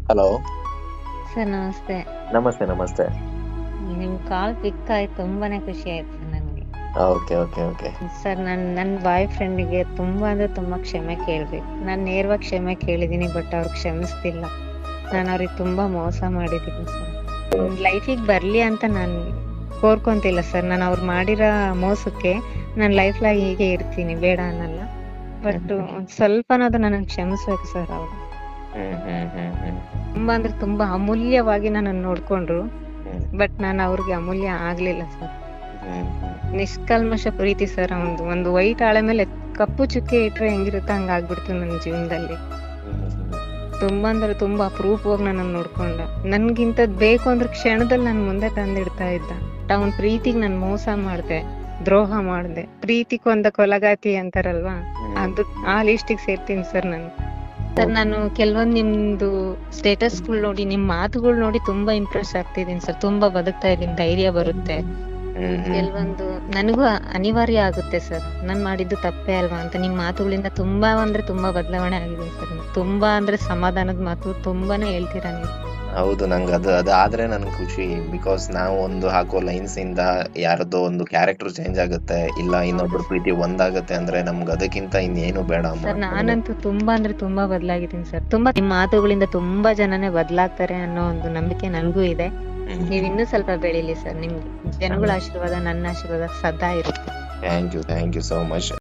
Hello. Sir ನಮಸ್ತೆ. ನಮಸ್ತೆ ನಮಸ್ತೆ. ನಿಮ್ ಕಾಲ್ ಪಿಕ್ ಆಯ್ತು, ತುಂಬಾನೇ ಖುಷಿ ಆಯ್ತು ನನಗೆ. Okay okay okay. ಸರ್ ನನ್ನ ಬಾಯ್ ಫ್ರೆಂಡಿಗೆ ತುಂಬಾ ಅಂದ್ರೆ ತುಂಬಾ ಕ್ಷಮೆ ಕೇಳ್ಬೇಕು. ನಾನು ನೇರವಾಗಿ ಕ್ಷಮೆ ಕೇಳಿದೀನಿ, ಬಟ್ ಅವ್ರು ಕ್ಷಮಿಸ್ತಿಲ್ಲ. ನಾನು ಅವ್ರಿಗೆ ತುಂಬಾ ಮೋಸ ಮಾಡಿದೀನಿ ಸರ್. ಲೈಫಿಗೆ ಬರ್ಲಿ ಅಂತ ನಾನು ಕೋರ್ಕೊಂತಿಲ್ಲ ಸರ್. ನಾನು ಅವ್ರು ಮಾಡಿರೋ ಮೋಸಕ್ಕೆ ನಾನು ಲೈಫ್ ಲಾಗ್ ಹೀಗೆ ಇರ್ತೀನಿ, ಬೇಡ ಅನ್ನಲ್ಲ. ಬಟ್ ಒಂದ್ ಸ್ವಲ್ಪನಾದ್ರೂ ನನಗೆ ಕ್ಷಮಿಸ್ಬೇಕು ಸರ್ ಅವ್ರು. ತುಂಬಾ ಅಂದ್ರೆ ತುಂಬಾ ಅಮೂಲ್ಯವಾಗಿ ನನ್ನನ್ನು ನೋಡ್ಕೊಂಡ್ರು, ಬಟ್ ನಾನು ಅವ್ರಿಗೆ ಅಮೂಲ್ಯ ಆಗ್ಲಿಲ್ಲ ಸರ್. ನಿಷ್ಕಲ್ಮಶ ಪ್ರೀತಿ ಸರ್. ಒಂದು ವೈಟ್ ಹಾಳೆ ಮೇಲೆ ಕಪ್ಪು ಚುಕ್ಕೆ ಇಟ್ರೆ ಹೆಂಗಿರುತ್ತೆ ಹಂಗ ಆಗ್ಬಿಡ್ತು ನನ್ನ ಜೀವನದಲ್ಲಿ. ತುಂಬಾ ಅಂದ್ರೆ ತುಂಬಾ ಅಪರೂಪವಾಗಿ ನನ್ನನ್ನು ನೋಡ್ಕೊಂಡ. ನನ್ಗಿಂತದ್ ಬೇಕು ಅಂದ್ರೆ ಕ್ಷಣದಲ್ಲಿ ನನ್ ಮುಂದೆ ತಂದಿಡ್ತಾ ಇದ್ದ. ಅವನ್ ಪ್ರೀತಿಗ್ ನಾನ್ ಮೋಸ ಮಾಡ್ದೆ, ದ್ರೋಹ ಮಾಡ್ದೆ. ಪ್ರೀತಿಗೊಂದ ಕೊಲಗಾತಿ ಅಂತಾರಲ್ವಾ, ಅದು ಆ ಲಿಸ್ಟಿಗೆ ಸೇರ್ತೀನಿ ಸರ್ ನಾನು. ಸರ್ ನಾನು ಕೆಲವೊಂದ್ ನಿಮ್ದು ಸ್ಟೇಟಸ್ಗಳು ನೋಡಿ, ನಿಮ್ ಮಾತುಗಳು ನೋಡಿ ತುಂಬಾ ಇಂಪ್ರೆಸ್ ಆಗ್ತಿದೀನಿ ಸರ್. ತುಂಬಾ ಬದುಕ್ತಾ ಇದೀನಿ, ಧೈರ್ಯ ಬರುತ್ತೆ. ಕೆಲವೊಂದು ನನಗೂ ಅನಿವಾರ್ಯ ಆಗುತ್ತೆ ಸರ್, ನಾನ್ ಮಾಡಿದ್ದು ತಪ್ಪೇ ಅಲ್ವಾ ಅಂತ. ನಿಮ್ ಮಾತುಗಳಿಂದ ತುಂಬಾ ಅಂದ್ರೆ ತುಂಬಾ ಬದಲಾವಣೆ ಆಗಿದೆ ಸರ್. ತುಂಬಾ ಅಂದ್ರೆ ಸಮಾಧಾನದ ಮಾತು ತುಂಬಾನೇ ಹೇಳ್ತೀರಾ ನೀವು. ಹೌದು, ನಂಗೆ ಅದಾದ್ರೆ ನನ್ಗೆ ಖುಷಿ. ಬಿಕಾಸ್ ನಾವು ಒಂದು ಹಾಕೋ ಲೈನ್ಸ್ ಇಂದ ಯಾರದೋ ಒಂದು ಕ್ಯಾರೆಕ್ಟರ್ ಚೇಂಜ್ ಆಗುತ್ತೆ, ಇಲ್ಲ ಇನ್ನೊಬ್ರ ಪ್ರೀತಿ ಒಂದಾಗುತ್ತೆ ಅಂದ್ರೆ ನಮ್ಗೆ ಅದಕ್ಕಿಂತ ಇನ್ನೇನು ಬೇಡ ಅಮ್ಮ. ಸರ್ ನಾನಂತೂ ತುಂಬಾ ಅಂದ್ರೆ ತುಂಬಾ ಬದಲಾಗಿದ್ದೀನಿ ಸರ್. ತುಂಬಾ ನಿಮ್ ಮಾತುಗಳಿಂದ ತುಂಬಾ ಜನನೇ ಬದಲಾಗ್ತಾರೆ ಅನ್ನೋ ಒಂದು ನಂಬಿಕೆ ನನಗೂ ಇದೆ. ನೀವ್ ಇನ್ನೂ ಸ್ವಲ್ಪ ಬೆಳೀಲಿ ಸರ್. ನಿಮ್ಗೆ ಜನಗಳ ಆಶೀರ್ವಾದ, ನನ್ನ ಆಶೀರ್ವಾದ ಸದಾ ಇರುತ್ತೆ. Thank you so much.